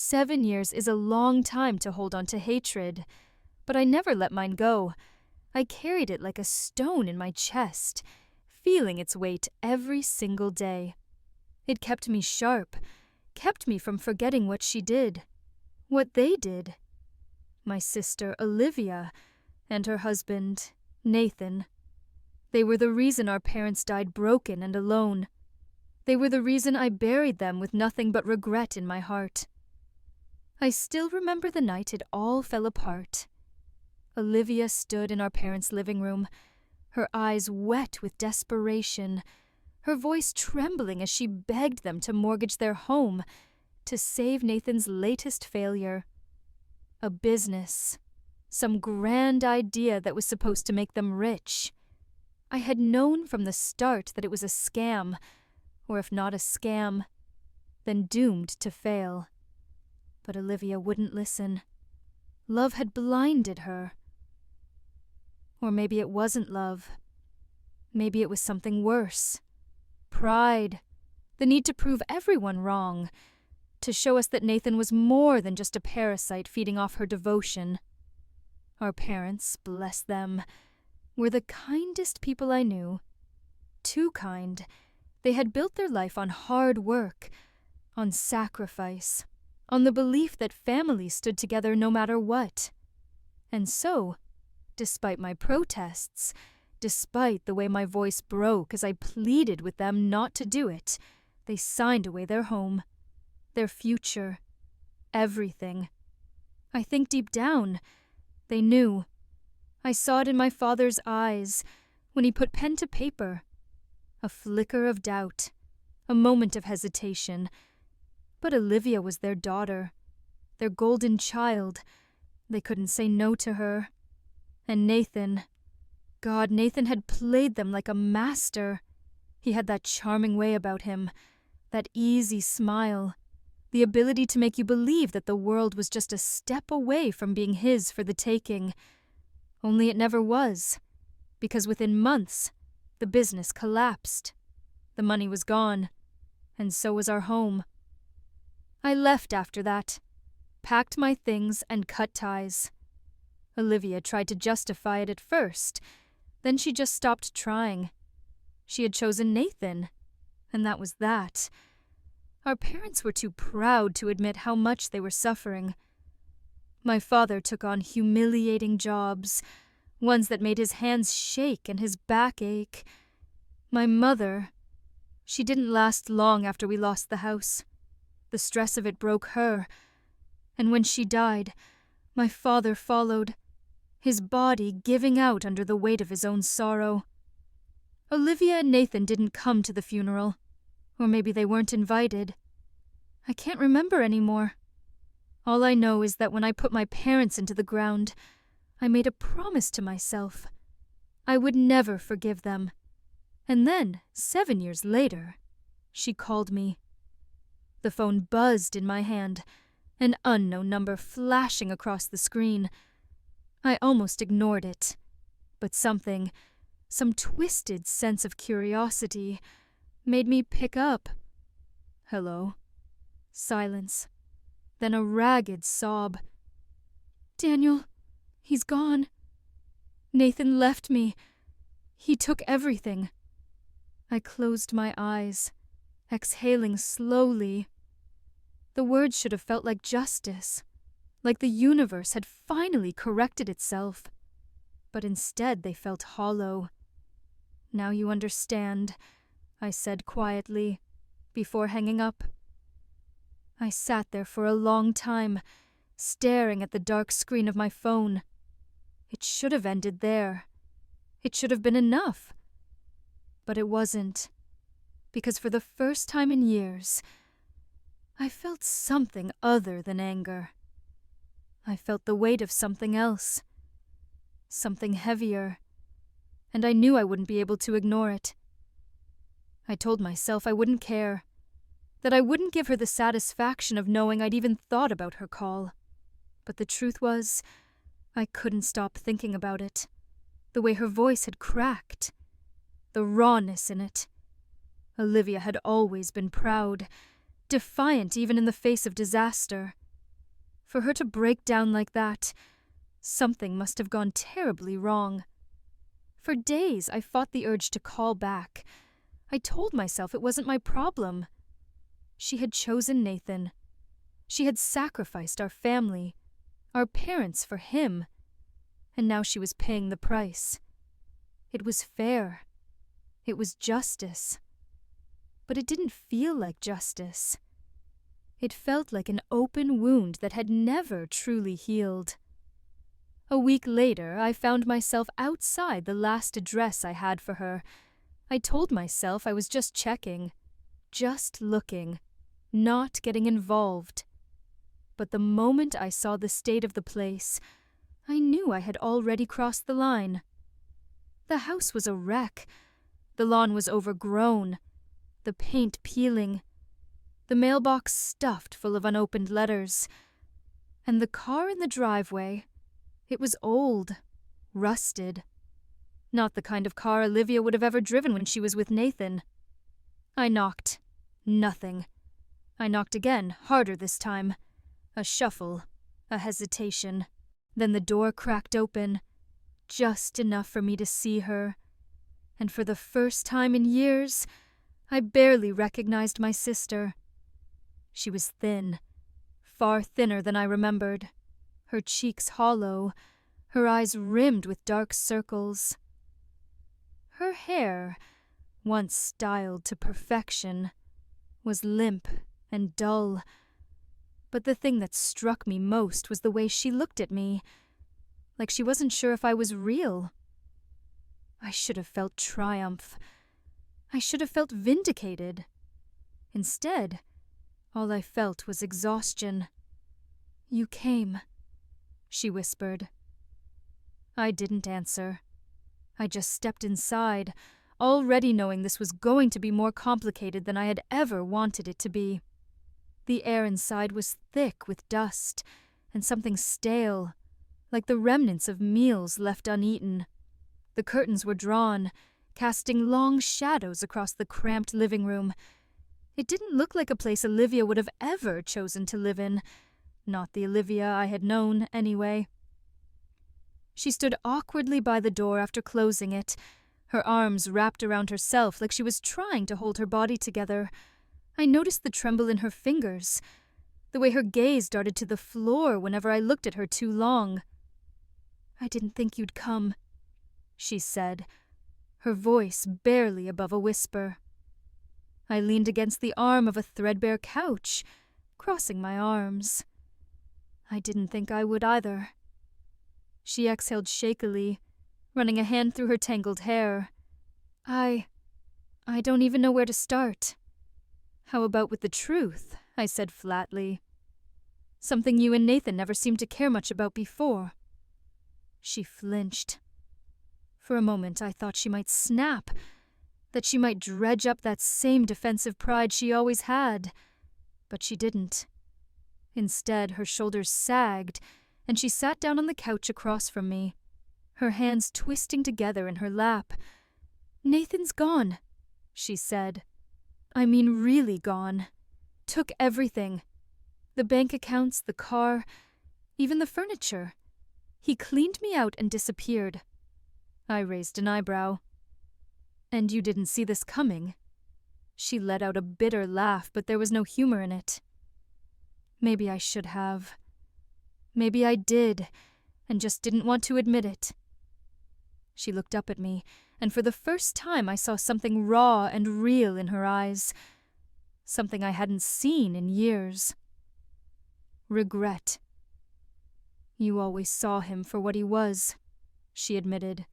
7 years is a long time to hold on to hatred, but I never let mine go. I carried it like a stone in my chest, feeling its weight every single day. It kept me sharp, kept me from forgetting what she did, what they did. My sister Olivia and her husband, Nathan. They were the reason our parents died broken and alone. They were the reason I buried them with nothing but regret in my heart. I still remember the night it all fell apart. Olivia stood in our parents' living room, her eyes wet with desperation, her voice trembling as she begged them to mortgage their home to save Nathan's latest failure. A business, some grand idea that was supposed to make them rich. I had known from the start that it was a scam, or if not a scam, then doomed to fail. But Olivia wouldn't listen. Love had blinded her. Or maybe it wasn't love. Maybe it was something worse. Pride. The need to prove everyone wrong. To show us that Nathan was more than just a parasite feeding off her devotion. Our parents, bless them, were the kindest people I knew. Too kind. They had built their life on hard work, on sacrifice, on the belief that families stood together no matter what. And so, despite my protests, despite the way my voice broke as I pleaded with them not to do it, they signed away their home, their future, everything. I think deep down, they knew. I saw it in my father's eyes when he put pen to paper. A flicker of doubt, a moment of hesitation. But Olivia was their daughter, their golden child. They couldn't say no to her. And Nathan, God, Nathan had played them like a master. He had that charming way about him, that easy smile, the ability to make you believe that the world was just a step away from being his for the taking. Only it never was, because within months, the business collapsed. The money was gone, and so was our home. I left after that, packed my things and cut ties. Olivia tried to justify it at first, then she just stopped trying. She had chosen Nathan, and that was that. Our parents were too proud to admit how much they were suffering. My father took on humiliating jobs, ones that made his hands shake and his back ache. My mother, she didn't last long after we lost the house. The stress of it broke her, and when she died, my father followed, his body giving out under the weight of his own sorrow. Olivia and Nathan didn't come to the funeral, or maybe they weren't invited. I can't remember anymore. All I know is that when I put my parents into the ground, I made a promise to myself. I would never forgive them. And then, 7 years later, she called me. The phone buzzed in my hand, an unknown number flashing across the screen. I almost ignored it, but some twisted sense of curiosity, made me pick up. Hello. Silence. Then a ragged sob. Daniel, he's gone. Nathan left me. He took everything. I closed my eyes, exhaling slowly. The words should have felt like justice, like the universe had finally corrected itself. But instead they felt hollow. Now you understand, I said quietly, before hanging up. I sat there for a long time, staring at the dark screen of my phone. It should have ended there. It should have been enough. But it wasn't, because for the first time in years, I felt something other than anger. I felt the weight of something else, something heavier, and I knew I wouldn't be able to ignore it. I told myself I wouldn't care, that I wouldn't give her the satisfaction of knowing I'd even thought about her call. But the truth was, I couldn't stop thinking about it. The way her voice had cracked. The rawness in it. Olivia had always been proud, defiant even in the face of disaster. For her to break down like that, something must have gone terribly wrong. For days I fought the urge to call back. I told myself it wasn't my problem. She had chosen Nathan. She had sacrificed our family, our parents for him, and now she was paying the price. It was fair. It was justice. But it didn't feel like justice. It felt like an open wound that had never truly healed. A week later, I found myself outside the last address I had for her. I told myself I was just checking, just looking, not getting involved. But the moment I saw the state of the place, I knew I had already crossed the line. The house was a wreck. The lawn was overgrown, the paint peeling, the mailbox stuffed full of unopened letters. And the car in the driveway, it was old, rusted. Not the kind of car Olivia would have ever driven when she was with Nathan. I knocked. Nothing. I knocked again, harder this time. A shuffle, a hesitation. Then the door cracked open, just enough for me to see her. And for the first time in years, I barely recognized my sister. She was thin, far thinner than I remembered, her cheeks hollow, her eyes rimmed with dark circles. Her hair, once styled to perfection, was limp and dull. But the thing that struck me most was the way she looked at me, like she wasn't sure if I was real. I should have felt triumph. I should have felt vindicated. Instead, all I felt was exhaustion. "You came," she whispered. I didn't answer. I just stepped inside, already knowing this was going to be more complicated than I had ever wanted it to be. The air inside was thick with dust and something stale, like the remnants of meals left uneaten. The curtains were drawn, casting long shadows across the cramped living room. It didn't look like a place Olivia would have ever chosen to live in. Not the Olivia I had known, anyway. She stood awkwardly by the door after closing it, her arms wrapped around herself like she was trying to hold her body together. I noticed the tremble in her fingers, the way her gaze darted to the floor whenever I looked at her too long. "I didn't think you'd come," she said, her voice barely above a whisper. I leaned against the arm of a threadbare couch, crossing my arms. "I didn't think I would either." She exhaled shakily, running a hand through her tangled hair. I don't even know where to start." "How about with the truth?" I said flatly. "Something you and Nathan never seemed to care much about before." She flinched. For a moment I thought she might snap, that she might dredge up that same defensive pride she always had. But she didn't. Instead, her shoulders sagged, and she sat down on the couch across from me, her hands twisting together in her lap. "Nathan's gone," she said. "I mean really gone. Took everything. The bank accounts, the car, even the furniture. He cleaned me out and disappeared." I raised an eyebrow. "And you didn't see this coming?" She let out a bitter laugh, but there was no humor in it. "Maybe I should have. Maybe I did, and just didn't want to admit it." She looked up at me, and for the first time I saw something raw and real in her eyes, something I hadn't seen in years. Regret. "You always saw him for what he was," she admitted.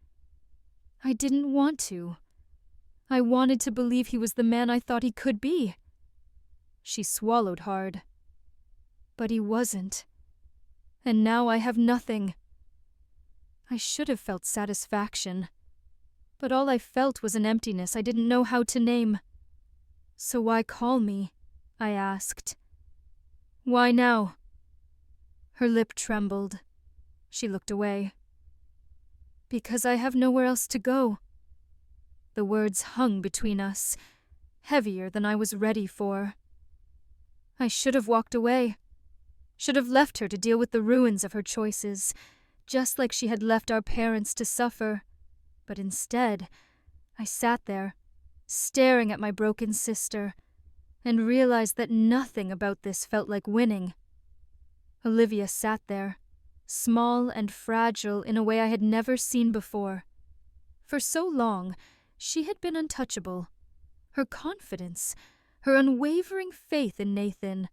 "I didn't want to. I wanted to believe he was the man I thought he could be." She swallowed hard. "But he wasn't. And now I have nothing." I should have felt satisfaction, but all I felt was an emptiness I didn't know how to name. "So why call me?" I asked. "Why now?" Her lip trembled. She looked away. "Because I have nowhere else to go." The words hung between us, heavier than I was ready for. I should have walked away. Should have left her to deal with the ruins of her choices, just like she had left our parents to suffer. But instead, I sat there, staring at my broken sister, and realized that nothing about this felt like winning. Olivia sat there, small and fragile in a way I had never seen before. For so long, she had been untouchable. Her confidence, her unwavering faith in Nathan,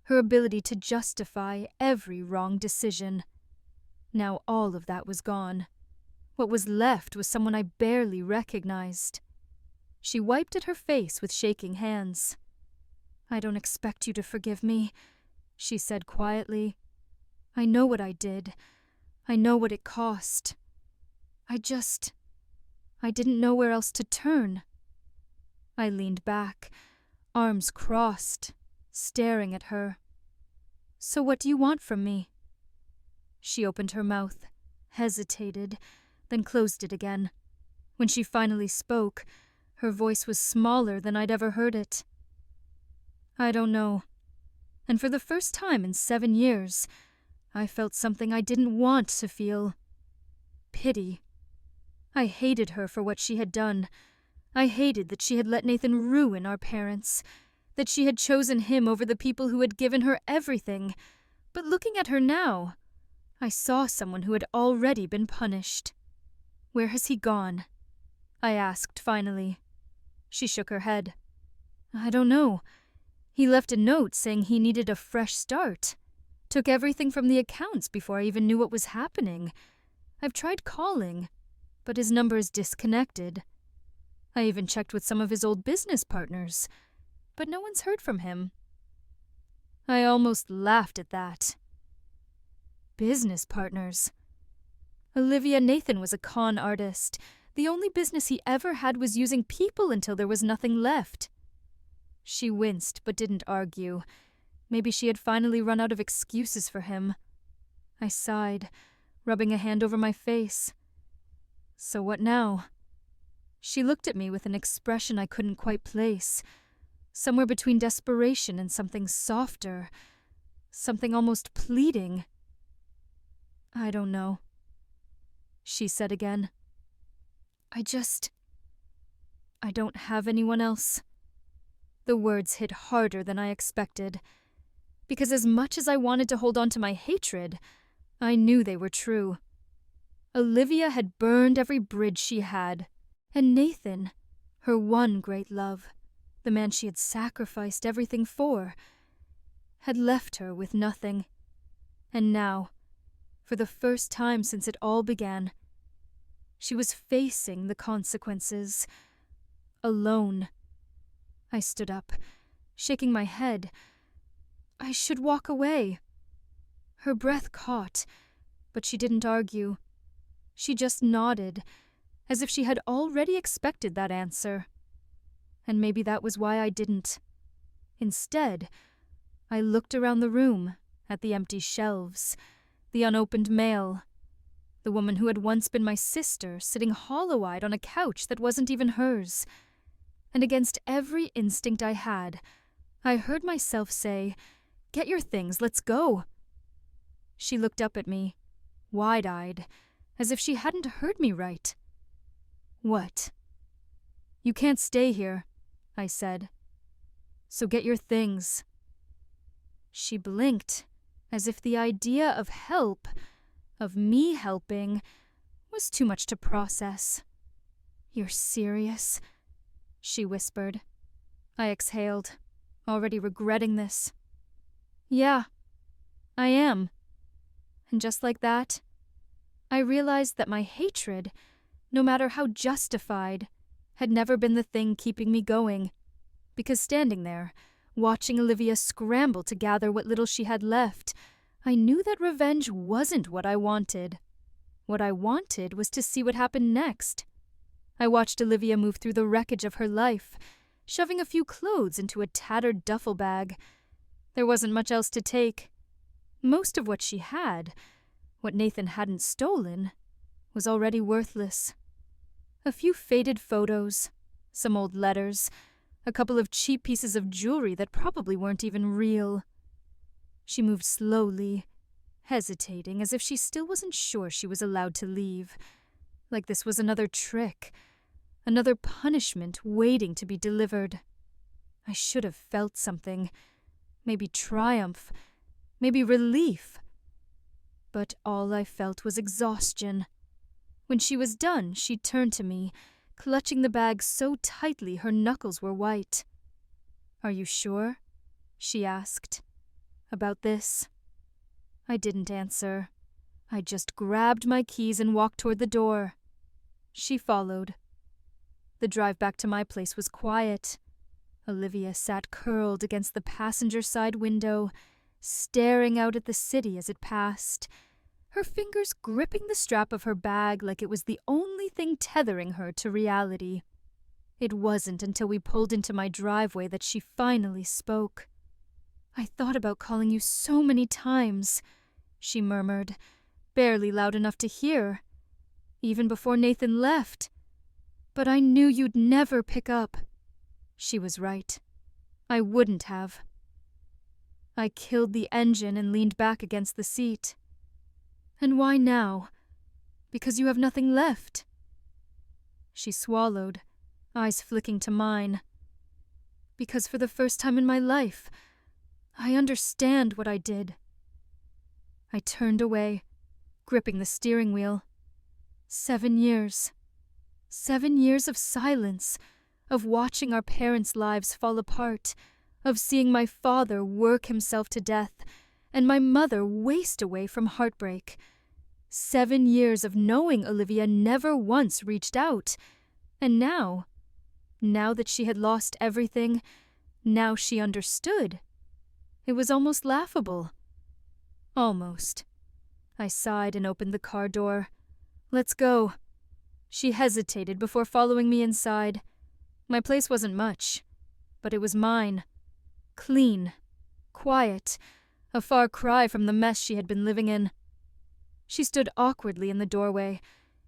her ability to justify every wrong decision. Now all of that was gone. What was left was someone I barely recognized. She wiped at her face with shaking hands. "I don't expect you to forgive me," she said quietly. "I know what I did. I know what it cost. I didn't know where else to turn." I leaned back, arms crossed, staring at her. "So what do you want from me?" She opened her mouth, hesitated, then closed it again. When she finally spoke, her voice was smaller than I'd ever heard it. "I don't know. And for the first time in 7 years, I felt something I didn't want to feel. Pity. I hated her for what she had done. I hated that she had let Nathan ruin our parents, that she had chosen him over the people who had given her everything. But looking at her now, I saw someone who had already been punished. "Where has he gone?" I asked finally. She shook her head. "I don't know. He left a note saying he needed a fresh start. Took everything from the accounts before I even knew what was happening. I've tried calling, but his number is disconnected. I even checked with some of his old business partners, but no one's heard from him." I almost laughed at that. Business partners. Olivia, Nathan was a con artist. The only business he ever had was using people until there was nothing left. She winced but didn't argue. Maybe she had finally run out of excuses for him. I sighed, rubbing a hand over my face. "So what now?" She looked at me with an expression I couldn't quite place. Somewhere between desperation and something softer. Something almost pleading. "I don't know," she said again. I don't have anyone else." The words hit harder than I expected. Because as much as I wanted to hold on to my hatred, I knew they were true. Olivia had burned every bridge she had, and Nathan, her one great love, the man she had sacrificed everything for, had left her with nothing. And now, for the first time since it all began, she was facing the consequences, alone. I stood up, shaking my head. I should walk away. Her breath caught, but she didn't argue. She just nodded, as if she had already expected that answer. And maybe that was why I didn't. Instead, I looked around the room, at the empty shelves, the unopened mail, the woman who had once been my sister sitting hollow-eyed on a couch that wasn't even hers. And against every instinct I had, I heard myself say, "Get your things, let's go." She looked up at me, wide-eyed, as if she hadn't heard me right. "What?" "You can't stay here," I said. "So get your things." She blinked, as if the idea of help, of me helping, was too much to process. "You're serious?" she whispered. I exhaled, already regretting this. "Yeah, I am." And just like that, I realized that my hatred, no matter how justified, had never been the thing keeping me going. Because standing there, watching Olivia scramble to gather what little she had left, I knew that revenge wasn't what I wanted. What I wanted was to see what happened next. I watched Olivia move through the wreckage of her life, shoving a few clothes into a tattered duffel bag. There wasn't much else to take. Most of what she had, what Nathan hadn't stolen, was already worthless. A few faded photos, some old letters, a couple of cheap pieces of jewelry that probably weren't even real. She moved slowly, hesitating as if she still wasn't sure she was allowed to leave, like this was another trick, another punishment waiting to be delivered. I should have felt something, maybe triumph, maybe relief. But all I felt was exhaustion. When she was done, she turned to me, clutching the bag so tightly her knuckles were white. "Are you sure?" she asked. "About this?" I didn't answer. I just grabbed my keys and walked toward the door. She followed. The drive back to my place was quiet. Olivia sat curled against the passenger side window, staring out at the city as it passed, her fingers gripping the strap of her bag like it was the only thing tethering her to reality. It wasn't until we pulled into my driveway that she finally spoke. "I thought about calling you so many times," she murmured, barely loud enough to hear, "even before Nathan left. But I knew you'd never pick up." She was right. I wouldn't have. I killed the engine and leaned back against the seat. "And why now? Because you have nothing left." She swallowed, eyes flicking to mine. "Because for the first time in my life, I understand what I did." I turned away, gripping the steering wheel. 7 years. 7 years of silence, of watching our parents' lives fall apart, of seeing my father work himself to death, and my mother waste away from heartbreak. 7 years of knowing Olivia never once reached out. And now that she had lost everything, now she understood. It was almost laughable. Almost. I sighed and opened the car door. "Let's go." She hesitated before following me inside. My place wasn't much, but it was mine. Clean, quiet, a far cry from the mess she had been living in. She stood awkwardly in the doorway,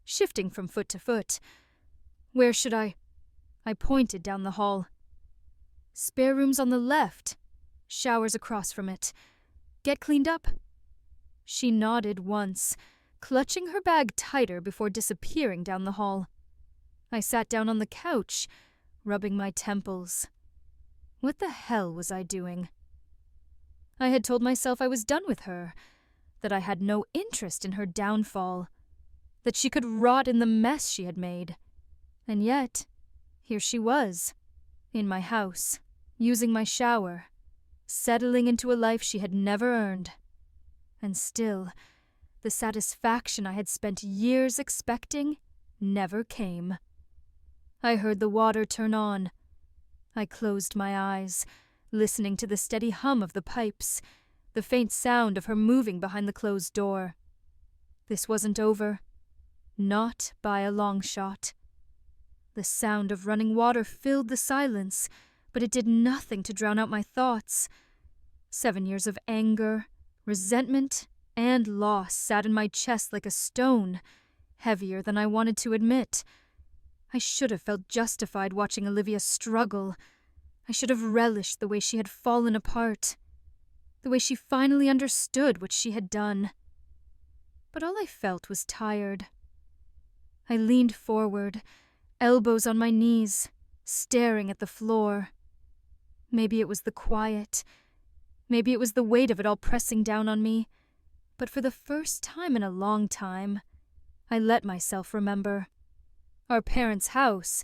shifting from foot to foot. "Where should I?" I pointed down the hall. "Spare room's on the left. Shower's across from it. Get cleaned up?" She nodded once, clutching her bag tighter before disappearing down the hall. I sat down on the couch, rubbing my temples. What the hell was I doing? I had told myself I was done with her, that I had no interest in her downfall, that she could rot in the mess she had made. And yet, here she was, in my house, using my shower, settling into a life she had never earned. And still, the satisfaction I had spent years expecting never came. I heard the water turn on. I closed my eyes, listening to the steady hum of the pipes, the faint sound of her moving behind the closed door. This wasn't over. Not by a long shot. The sound of running water filled the silence, but it did nothing to drown out my thoughts. 7 years of anger, resentment, and loss sat in my chest like a stone, heavier than I wanted to admit. I should have felt justified watching Olivia struggle. I should have relished the way she had fallen apart, the way she finally understood what she had done. But all I felt was tired. I leaned forward, elbows on my knees, staring at the floor. Maybe it was the quiet. Maybe it was the weight of it all pressing down on me. But for the first time in a long time, I let myself remember. Our parents' house,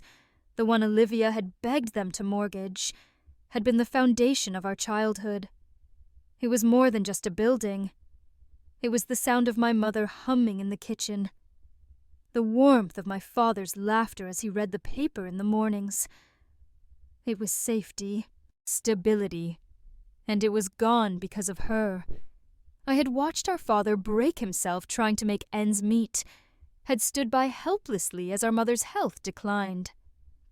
the one Olivia had begged them to mortgage, had been the foundation of our childhood. It was more than just a building. It was the sound of my mother humming in the kitchen, the warmth of my father's laughter as he read the paper in the mornings. It was safety, stability, and it was gone because of her. I had watched our father break himself trying to make ends meet, had stood by helplessly as our mother's health declined,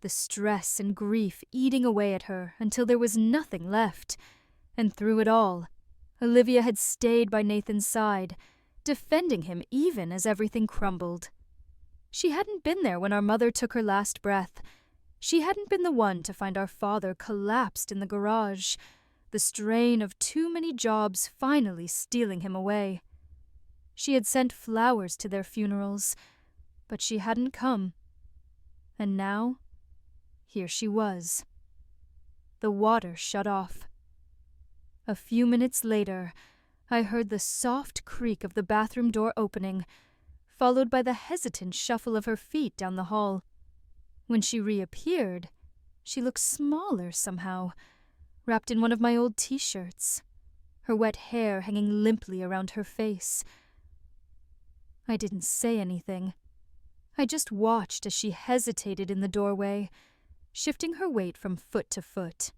the stress and grief eating away at her until there was nothing left. And through it all, Olivia had stayed by Nathan's side, defending him even as everything crumbled. She hadn't been there when our mother took her last breath. She hadn't been the one to find our father collapsed in the garage, the strain of too many jobs finally stealing him away. She had sent flowers to their funerals, but she hadn't come. And now, here she was. The water shut off. A few minutes later, I heard the soft creak of the bathroom door opening, followed by the hesitant shuffle of her feet down the hall. When she reappeared, she looked smaller somehow, wrapped in one of my old t-shirts, her wet hair hanging limply around her face. I didn't say anything. I just watched as she hesitated in the doorway, shifting her weight from foot to foot.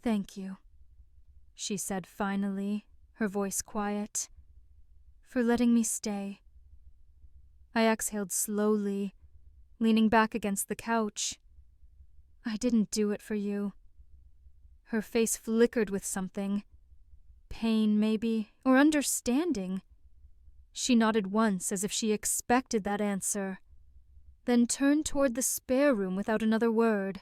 "Thank you," she said finally, her voice quiet, "for letting me stay." I exhaled slowly, leaning back against the couch. "I didn't do it for you." Her face flickered with something. Pain, maybe, or understanding. She nodded once as if she expected that answer, then turned toward the spare room without another word.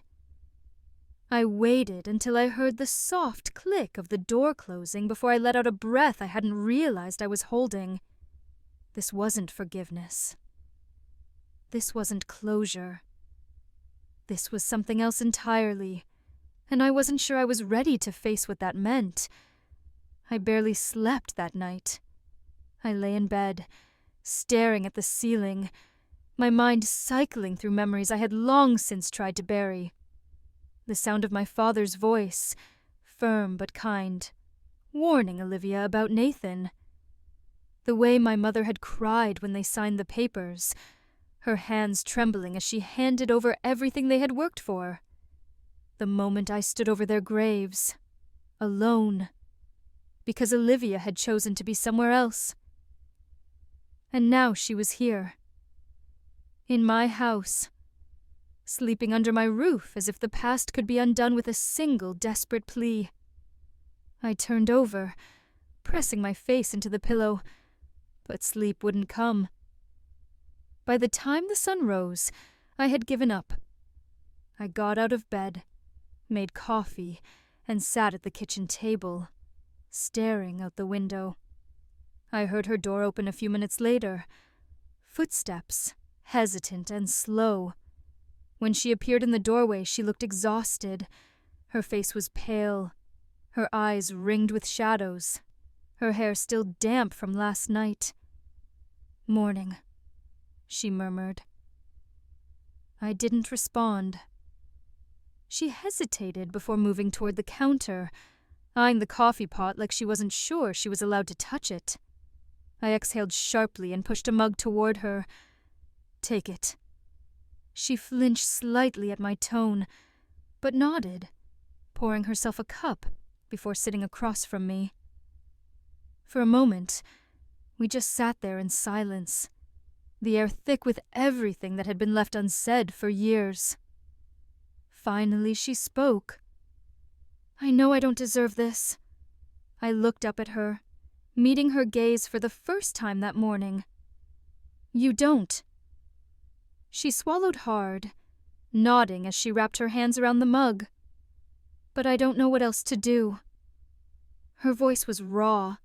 I waited until I heard the soft click of the door closing before I let out a breath I hadn't realized I was holding. This wasn't forgiveness. This wasn't closure. This was something else entirely, and I wasn't sure I was ready to face what that meant. I barely slept that night. I lay in bed, staring at the ceiling, my mind cycling through memories I had long since tried to bury. The sound of my father's voice, firm but kind, warning Olivia about Nathan. The way my mother had cried when they signed the papers, her hands trembling as she handed over everything they had worked for. The moment I stood over their graves, alone, because Olivia had chosen to be somewhere else. And now she was here, in my house, sleeping under my roof as if the past could be undone with a single desperate plea. I turned over, pressing my face into the pillow, but sleep wouldn't come. By the time the sun rose, I had given up. I got out of bed, made coffee, and sat at the kitchen table, staring out the window. I heard her door open a few minutes later. Footsteps, hesitant and slow. When she appeared in the doorway, she looked exhausted. Her face was pale, her eyes ringed with shadows, her hair still damp from last night. "Morning," she murmured. I didn't respond. She hesitated before moving toward the counter, eyeing the coffee pot like she wasn't sure she was allowed to touch it. I exhaled sharply and pushed a mug toward her. "Take it." She flinched slightly at my tone, but nodded, pouring herself a cup before sitting across from me. For a moment, we just sat there in silence, the air thick with everything that had been left unsaid for years. Finally, she spoke. "I know I don't deserve this." I looked up at her, meeting her gaze for the first time that morning. "You don't." She swallowed hard, nodding as she wrapped her hands around the mug. "But I don't know what else to do." Her voice was raw,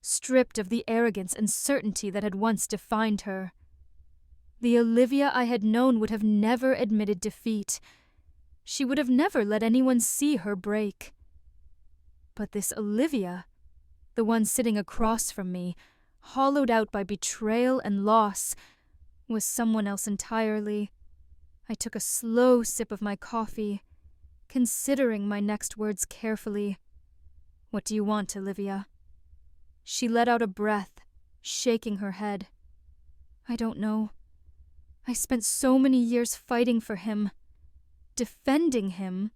stripped of the arrogance and certainty that had once defined her. The Olivia I had known would have never admitted defeat. She would have never let anyone see her break. But this Olivia, the one sitting across from me, hollowed out by betrayal and loss, was someone else entirely. I took a slow sip of my coffee, considering my next words carefully. "What do you want, Olivia?" She let out a breath, shaking her head. "I don't know. I spent so many years fighting for him, defending him,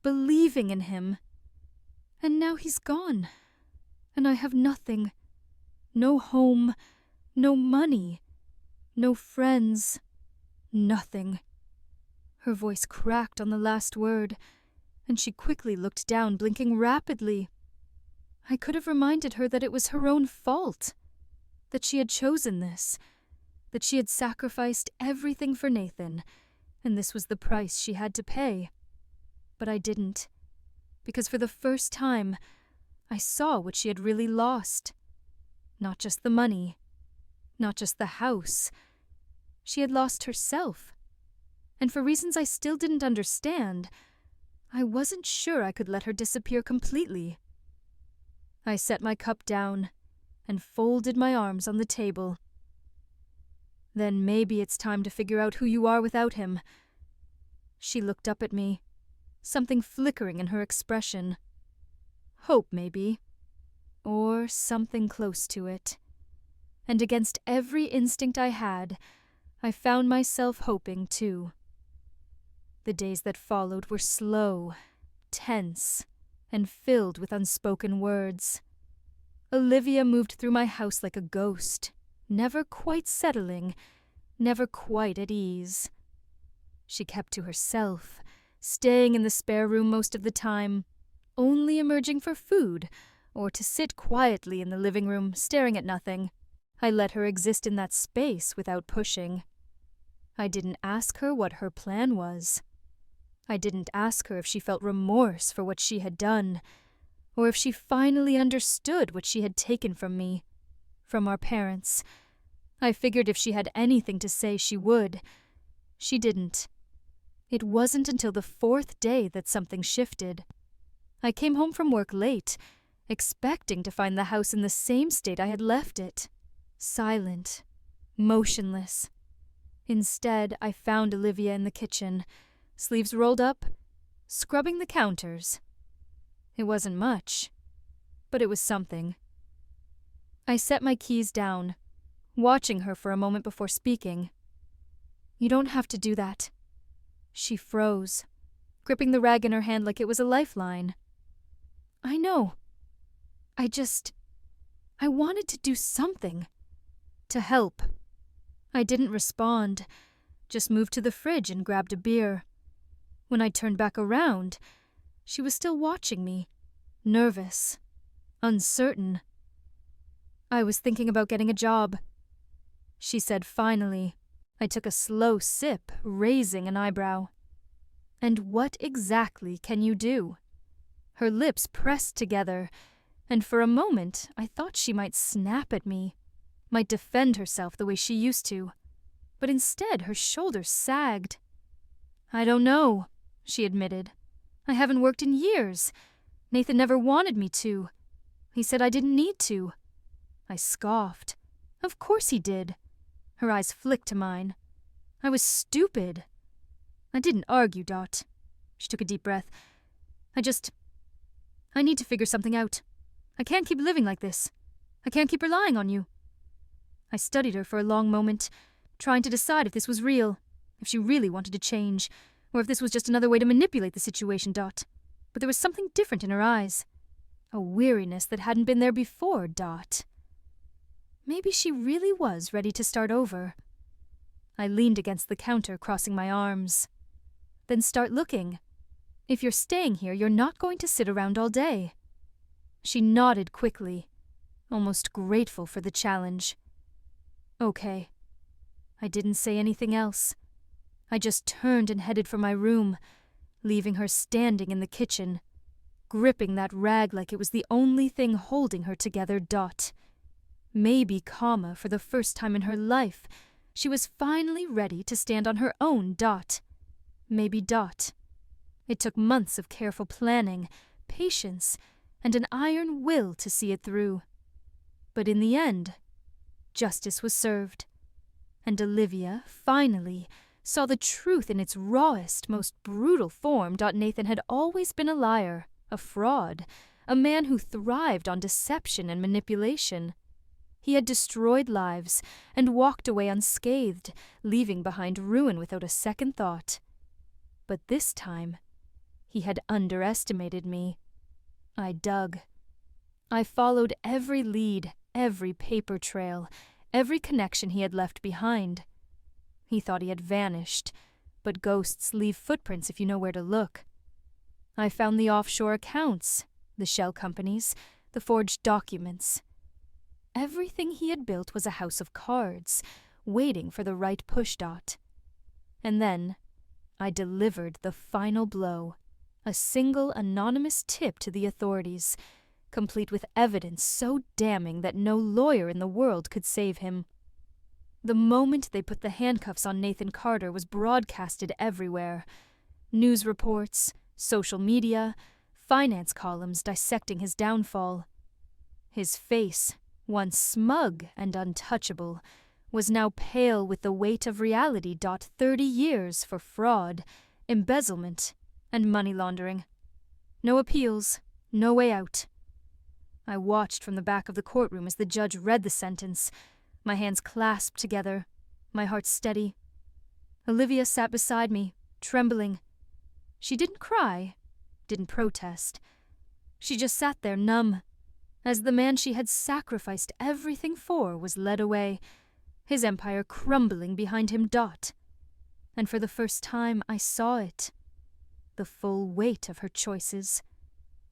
believing in him. And now he's gone, and I have nothing. No home, no money, no friends, nothing." Her voice cracked on the last word, and she quickly looked down, blinking rapidly. I could have reminded her that it was her own fault, that she had chosen this, that she had sacrificed everything for Nathan, and this was the price she had to pay. But I didn't, because for the first time, I saw what she had really lost. Not just the money, not just the house. She had lost herself. And for reasons I still didn't understand, I wasn't sure I could let her disappear completely. I set my cup down and folded my arms on the table. Then maybe it's time to figure out who you are without him. She looked up at me, something flickering in her expression. Hope, maybe. Or something close to it. And against every instinct I had, I found myself hoping, too. The days that followed were slow, tense, and filled with unspoken words. Olivia moved through my house like a ghost, never quite settling, never quite at ease. She kept to herself, staying in the spare room most of the time, only emerging for food, or to sit quietly in the living room, staring at nothing. I let her exist in that space without pushing. I didn't ask her what her plan was. I didn't ask her if she felt remorse for what she had done, or if she finally understood what she had taken from me, from our parents. I figured if she had anything to say, she would. She didn't. It wasn't until the 4th day that something shifted. I came home from work late, expecting to find the house in the same state I had left it. Silent, motionless. Instead, I found Olivia in the kitchen, sleeves rolled up, scrubbing the counters. It wasn't much, but it was something. I set my keys down, watching her for a moment before speaking. "You don't have to do that." She froze, gripping the rag in her hand like it was a lifeline. "I know. I wanted to do something. To help." I didn't respond, just moved to the fridge and grabbed a beer. When I turned back around, she was still watching me, nervous, uncertain. "I was thinking about getting a job," she said finally. I took a slow sip, raising an eyebrow. "And what exactly can you do?" Her lips pressed together, and for a moment I thought she might snap at me, might defend herself the way she used to. But instead her shoulders sagged. "I don't know," she admitted. "I haven't worked in years. Nathan never wanted me to. He said I didn't need to." I scoffed. Of course he did. Her eyes flicked to mine. I was stupid. I didn't argue, Dot. She took a deep breath. I need to figure something out. I can't keep living like this. I can't keep relying on you." I studied her for a long moment, trying to decide if this was real, if she really wanted to change, or if this was just another way to manipulate the situation, Dot. But there was something different in her eyes. A weariness that hadn't been there before, Dot. Maybe she really was ready to start over. I leaned against the counter, crossing my arms. "Then start looking. If you're staying here, you're not going to sit around all day." She nodded quickly, almost grateful for the challenge. "Okay." I didn't say anything else. I just turned and headed for my room, leaving her standing in the kitchen, gripping that rag like it was the only thing holding her together, Dot. Maybe Kama, for the first time in her life, she was finally ready to stand on her own, Dot. Maybe Dot. It took months of careful planning, patience, and an iron will to see it through. But in the end, justice was served, and Olivia, finally, saw the truth in its rawest, most brutal form. Nathan had always been a liar, a fraud, a man who thrived on deception and manipulation. He had destroyed lives and walked away unscathed, leaving behind ruin without a second thought. But this time, he had underestimated me. I dug. I followed every lead, every paper trail, every connection he had left behind. He thought he had vanished, but ghosts leave footprints if you know where to look. I found the offshore accounts, the shell companies, the forged documents. Everything he had built was a house of cards, waiting for the right push, Dot. And then I delivered the final blow. A single anonymous tip to the authorities, complete with evidence so damning that no lawyer in the world could save him. The moment they put the handcuffs on Nathan Carter was broadcasted everywhere. News reports, social media, finance columns dissecting his downfall. His face, once smug and untouchable, was now pale with the weight of reality. 30 years for fraud, embezzlement, and money laundering. No appeals, no way out. I watched from the back of the courtroom as the judge read the sentence, my hands clasped together, my heart steady. Olivia sat beside me, trembling. She didn't cry, didn't protest. She just sat there numb, as the man she had sacrificed everything for was led away, his empire crumbling behind him. And for the first time I saw it. The full weight of her choices.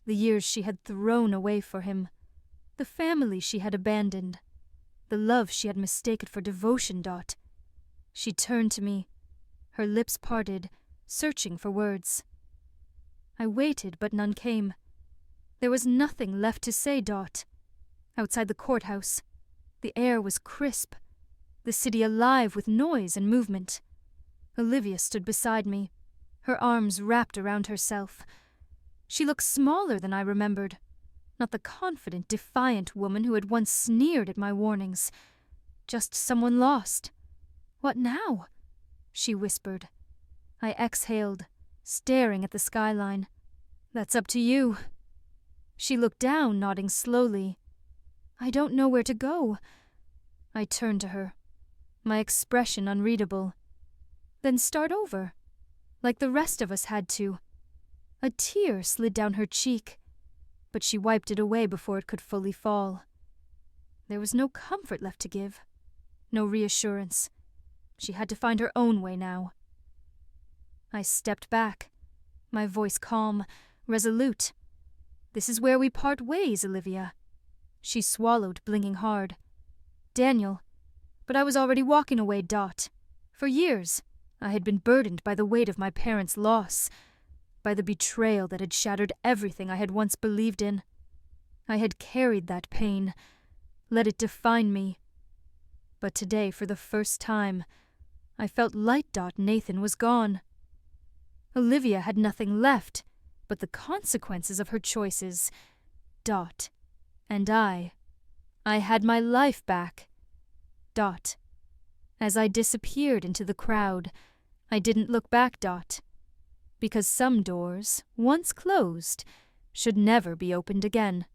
The years she had thrown away for him. The family she had abandoned. The love she had mistaken for devotion. She turned to me, her lips parted, searching for words. I waited, but none came. There was nothing left to say. Outside the courthouse, the air was crisp, the city alive with noise and movement. Olivia stood beside me, her arms wrapped around herself. She looked smaller than I remembered, not the confident, defiant woman who had once sneered at my warnings. Just someone lost. "What now?" she whispered. I exhaled, staring at the skyline. "That's up to you." She looked down, nodding slowly. "I don't know where to go." I turned to her, my expression unreadable. "Then start over, like the rest of us had to." A tear slid down her cheek, but she wiped it away before it could fully fall. There was no comfort left to give, no reassurance. She had to find her own way now. I stepped back, my voice calm, resolute. "This is where we part ways, Olivia." She swallowed, blinking hard. "Daniel, but I was already walking away. For years, I had been burdened by the weight of my parents' loss, by the betrayal that had shattered everything I had once believed in. I had carried that pain, let it define me. But today, for the first time, I felt light. Nathan was gone. Olivia had nothing left but the consequences of her choices. And I had my life back. As I disappeared into the crowd, I didn't look back. Because some doors, once closed, should never be opened again.